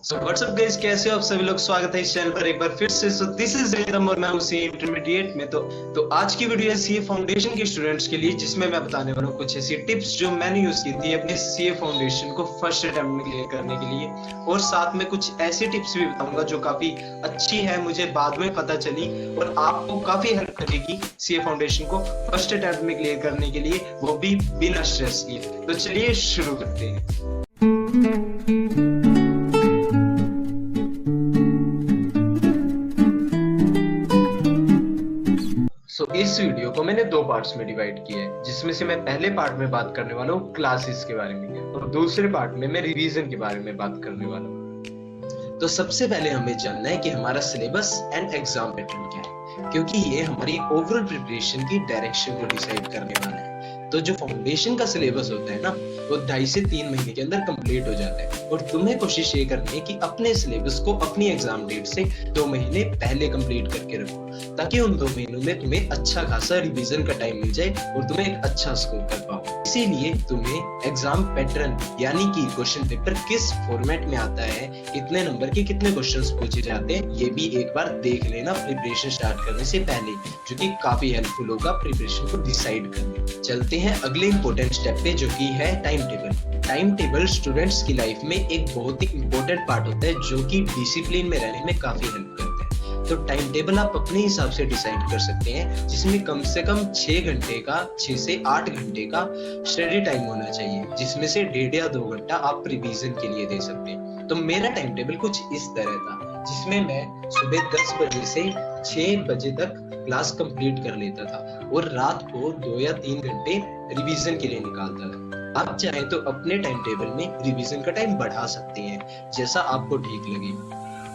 So what's up guys, कैसे हो आप सभी लोग। स्वागत है इस चैनल पर एक बार फिर से। सो दिस इज रिदम और मैं हूं सीए इंटरमीडिएट में। तो आज की वीडियो है सीए फाउंडेशन के स्टूडेंट्स के लिए, जिसमें मैं बताने वाला हूं कुछ ऐसी टिप्स जो मैंने यूज की थी अपने सीए फाउंडेशन को फर्स्ट अटेम्प्ट में क्लियर करने के लिए, और साथ में कुछ ऐसी टिप्स भी बताऊंगा जो काफी अच्छी है, मुझे बाद में पता चली और आपको काफी हेल्प करेगी सीए फाउंडेशन को फर्स्ट अटेम्प्ट में क्लियर करने के लिए, वो भी बिना स्ट्रेस लिए। तो चलिए शुरू करते हैं। इस वीडियो को मैंने दो पार्ट्स में डिवाइड किया है, जिसमें से मैं पहले पार्ट में बात करने वाला हूँ क्लासेस के बारे में और दूसरे पार्ट में मैं रिवीजन के बारे में बात करने वाला हूँ। तो सबसे पहले हमें जानना है कि हमारा सिलेबस एंड एग्जाम पैटर्न क्या है, क्योंकि ये हमारी ओवरऑल प्रिपरेशन की डायरेक्शन को डिसाइड करने वाला है। तो जो फाउंडेशन का सिलेबस होता है ना, वो 2.5 से 3 महीने के अंदर कंप्लीट हो जाता है, और तुम्हें कोशिश ये करनी है कि अपने सिलेबस को अपनी एग्जाम डेट से 2 महीने पहले कंप्लीट करके रखो, ताकि उन 2 महीनों में तुम्हें अच्छा खासा रिवीजन का टाइम मिल जाए और तुम्हें एक अच्छा स्कोर कर पाओ। इसीलिए तुम्हें एग्जाम पैटर्न यानी कि क्वेश्चन पेपर किस फॉर्मेट में आता है, कितने नंबर के कितने क्वेश्चंस पूछे जाते हैं, ये भी एक बार देख लेना प्रिपरेशन स्टार्ट करने से पहले, जो कि काफी हेल्पफुल होगा प्रिपरेशन को डिसाइड करने। चलते हैं अगले इंपॉर्टेंट स्टेप पे, जो कि है time table. Time table students की लाइफ में एक बहुत ही इंपॉर्टेंट पार्ट होता है, जो कि डिसिप्लिन में रहने में काफी हेल्प करता है। तो टाइम टेबल आप अपने हिसाब से डिसाइड कर सकते हैं, जिसमें कम से कम 6 घंटे का 6 से 8 घंटे का स्टडी टाइम होना चाहिए, जिसमें से 1.5 या 2 घंटा आप रिवीजन के लिए दे सकते हैं। तो मेरा टाइम टेबल कुछ इस तरह था, जिसमें मैं सुबह 10 बजे से 6 बजे तक क्लास कंप्लीट कर लेता था और रात को 2 या 3 घंटे रिवीजन के लिए निकालता था। आप चाहें तो अपने टाइम टेबल में रिवीजन का टाइम बढ़ा सकते हैं, जैसा आपको ठीक लगे,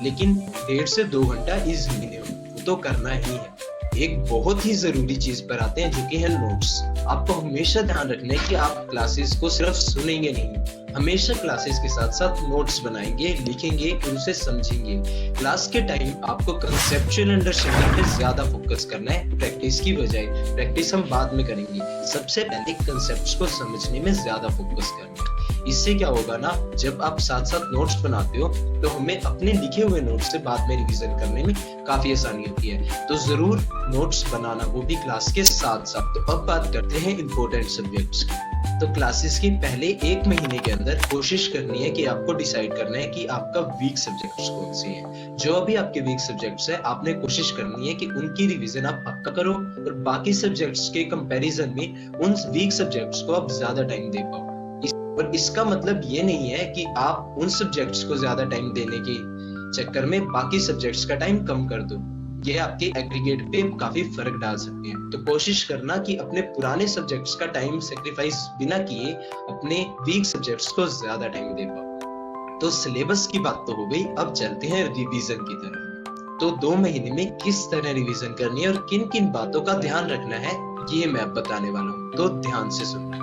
लेकिन 1.5 से 2 घंटा इज मिनिमम तो करना ही है। एक बहुत ही जरूरी चीज पर आते हैं, जो कि है नोट्स। आपको हमेशा ध्यान रखना है कि आप क्लासेस को सिर्फ सुनेंगे नहीं, हमेशा क्लासेस के साथ साथ नोट्स बनाएंगे, लिखेंगे, उनसे समझेंगे। क्लास के टाइम आपको कंसेप्चुअल अंडरस्टैंडिंग पे ज्यादा फोकस करना है प्रैक्टिस की बजाय। प्रैक्टिस हम बाद में करेंगे, सबसे पहले कंसेप्ट्स को समझने में ज्यादा फोकस करना है। इससे क्या होगा ना, जब आप साथ साथ नोट्स बनाते हो तो हमें अपने लिखे हुए नोट्स से बाद में रिवीजन करने में काफी आसानी होती है। तो जरूर नोट्स बनाना, वो भी क्लास के साथ साथ। तो अब बात करते हैं इंपॉर्टेंट सब्जेक्ट्स की। तो क्लासेस के पहले 1 महीने के अंदर कोशिश करनी है कि आपको डिसाइड करना है कि आपका वीक सब्जेक्ट्स कौन से हैं। जो अभी आपके वीक सब्जेक्ट्स है, आपने कोशिश करनी है कि उनकी रिवीजन आप पक्का करो और बाकी सब्जेक्ट्स के कंपैरिजन में उन वीक सब्जेक्ट्स को आप ज्यादा टाइम दे पाओ। और इसका मतलब ये नहीं है कि आप उन सब्जेक्ट्स को ज्यादा टाइम देने के चक्कर में बाकी सब्जेक्ट्स का टाइम कम कर दो। ये आपके एग्रीगेट पे काफी फर्क डाल सकते हैं। तो कोशिश करना कि अपने पुराने सब्जेक्ट्स का टाइम सेक्रीफाइस बिना किए अपने वीक सब्जेक्ट्स को ज्यादा टाइम दे पाओ। तो सिलेबस की बात तो हो गई, अब चलते हैं रिवीजन की तरफ। तो 2 महीने में किस तरह रिवीजन करनी है और किन किन बातों का ध्यान रखना है, ये मैं अब बताने वाला हूँ, तो ध्यान से सुनना।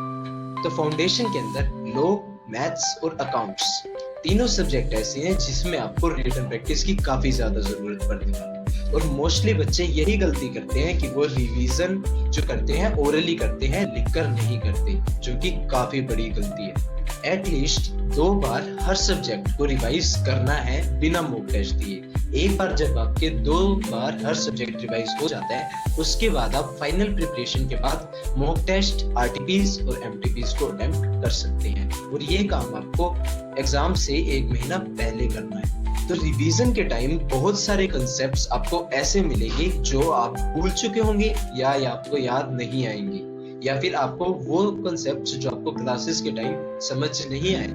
तो फाउंडेशन के अंदर लॉ, मैथ्स और अकाउंट्स तीनों सब्जेक्ट ऐसे हैं जिसमें आपको रिटन प्रैक्टिस की काफी ज्यादा जरूरत पड़ने वाली है। और मोस्टली बच्चे यही गलती करते हैं कि वो रिवीजन जो करते हैं ओरली करते हैं, लिखकर नहीं करते, जो कि काफी बड़ी गलती है। एटलीस्ट 2 बार हर सब्जेक्ट को रिवाइज करना है बिना मॉक टेस्ट दिए। एक बार जब आपके 2 बार हर सब्जेक्ट रिवाइज हो जाता है, उसके बाद आप फाइनल प्रिपरेशन के बाद मॉक टेस्ट, आरटीपीज और एमटीपीज को अटेम्प्ट कर सकते हैं, और ये काम आपको एग्जाम से 1 महीना पहले करना है। तो रिवीजन के टाइम बहुत सारे कंसेप्ट्स आपको ऐसे मिलेंगे जो आप भूल चुके होंगे या आपको याद नहीं आएंगे, या फिर आपको वो कंसेप्ट्स जो आपको क्लासेस के टाइम समझ नहीं आए।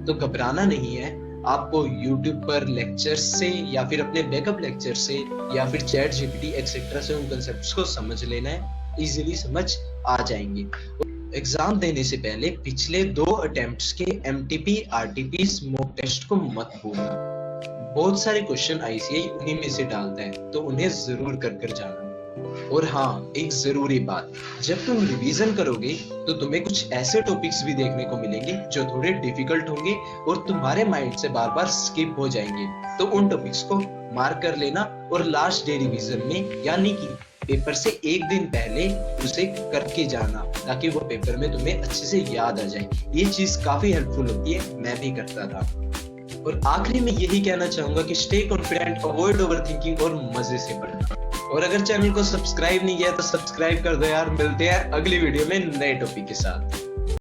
तो घबराना नहीं है, आपको YouTube पर लेक्चर्स से या फिर अपने बैकअप लेक्चर से या फिर चैट जीपीटी एक्सेट्रा से उन कंसेप्ट्स को समझ लेना है, इजीली समझ आ जाएंगे। एग्जाम देने से पहले पिछले 2 अटेम्प्ट्स के एमटीपी, आरटीपीज, मॉक टेस्ट को मत भूलना। बहुत सारे क्वेश्चन आईसीआई उन्हीं में से डालता है, तो उन्हें जरूर कर जाना। और हाँ, एक जरूरी बात, जब तुम रिवीजन करोगे तो तुम्हें कुछ ऐसे टॉपिक्स भी देखने को मिलेंगे जो थोड़े डिफिकल्ट होंगे और तुम्हारे माइंड से बार बार स्किप हो जाएंगे। तो उन टॉपिक्स को मार्क कर लेना और लास्ट डे रिवीजन में, यानी कि पेपर से 1 दिन पहले उसे करके जाना, ताकि वो पेपर में तुम्हें अच्छे से याद आ जाए। ये चीज काफी हेल्पफुल होती है, मैं भी करता था। और आखिरी में यही कहना चाहूंगा कि स्टे कॉन्फिडेंट, अवॉइड ओवरथिंकिंग और मजे से पढ़ें। और अगर चैनल को सब्सक्राइब नहीं किया तो सब्सक्राइब कर दो यार। मिलते हैं अगली वीडियो में नए टॉपिक के साथ।